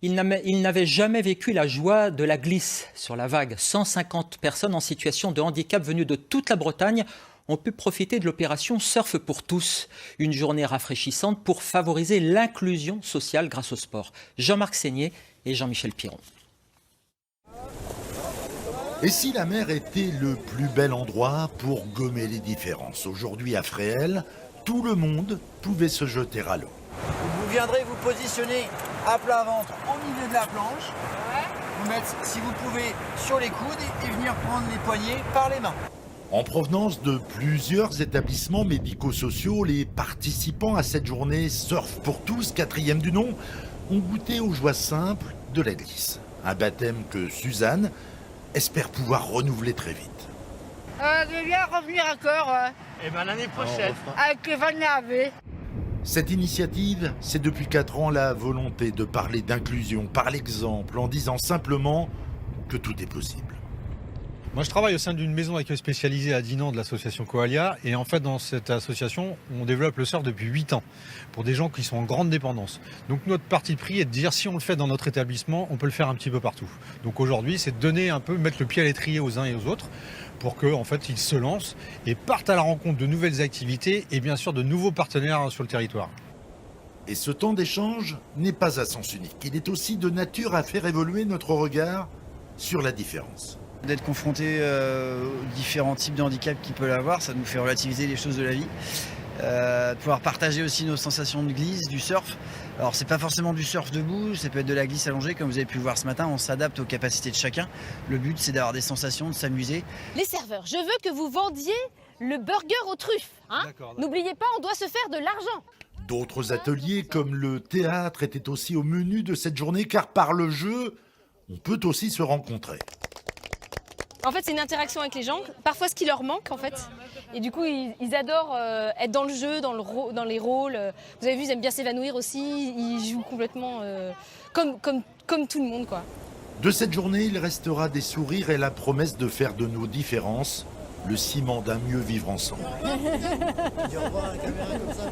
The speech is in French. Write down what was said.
Il n'avait jamais vécu la joie de la glisse sur la vague. 150 personnes en situation de handicap venues de toute la Bretagne ont pu profiter de l'opération Surf pour tous, une journée rafraîchissante pour favoriser l'inclusion sociale grâce au sport. Jean-Marc Seigné et Jean-Michel Piron. Et si la mer était le plus bel endroit pour gommer les différences? Aujourd'hui à Fréhel, tout le monde pouvait se jeter à l'eau. Vous viendrez vous positionner à plat ventre au milieu de la planche, vous mettre, si vous pouvez, sur les coudes et venir prendre les poignets par les mains. En provenance de plusieurs établissements médico-sociaux, les participants à cette journée Surf pour tous, 4e du nom, ont goûté aux joies simples de la glisse. Un baptême que Suzanne espère pouvoir renouveler très vite. Je viens revenir encore Et ben l'année prochaine. avec les Van Navé. Cette initiative, c'est depuis 4 ans la volonté de parler d'inclusion par l'exemple, en disant simplement que tout est possible. Moi, je travaille au sein d'une maison d'accueil spécialisée à Dinan de l'association Coalia. Et en fait, dans cette association, on développe le surf depuis 8 ans pour des gens qui sont en grande dépendance. Donc notre parti pris est de dire si on le fait dans notre établissement, on peut le faire un petit peu partout. Donc aujourd'hui, c'est de donner un peu, mettre le pied à l'étrier aux uns et aux autres pour qu'en fait, ils se lancent et partent à la rencontre de nouvelles activités et bien sûr de nouveaux partenaires sur le territoire. Et ce temps d'échange n'est pas à sens unique. Il est aussi de nature à faire évoluer notre regard sur la différence. D'être confronté aux différents types de handicaps qu'il peut avoir, ça nous fait relativiser les choses de la vie. De pouvoir partager aussi nos sensations de glisse, du surf. Alors c'est pas forcément du surf debout, ça peut être de la glisse allongée comme vous avez pu le voir ce matin, on s'adapte aux capacités de chacun. Le but c'est d'avoir des sensations, de s'amuser. Les serveurs, je veux que vous vendiez le burger aux truffes. D'accord. N'oubliez pas, on doit se faire de l'argent. D'autres ateliers comme le théâtre étaient aussi au menu de cette journée car par le jeu, on peut aussi se rencontrer. En fait, c'est une interaction avec les gens, parfois ce qui leur manque en fait. Et du coup, ils adorent être dans le jeu, dans les rôles. Vous avez vu, ils aiment bien s'évanouir aussi, ils jouent complètement comme tout le monde, quoi. De cette journée, il restera des sourires et la promesse de faire de nos différences le ciment d'un mieux vivre ensemble. Dis au revoir à la caméra comme ça.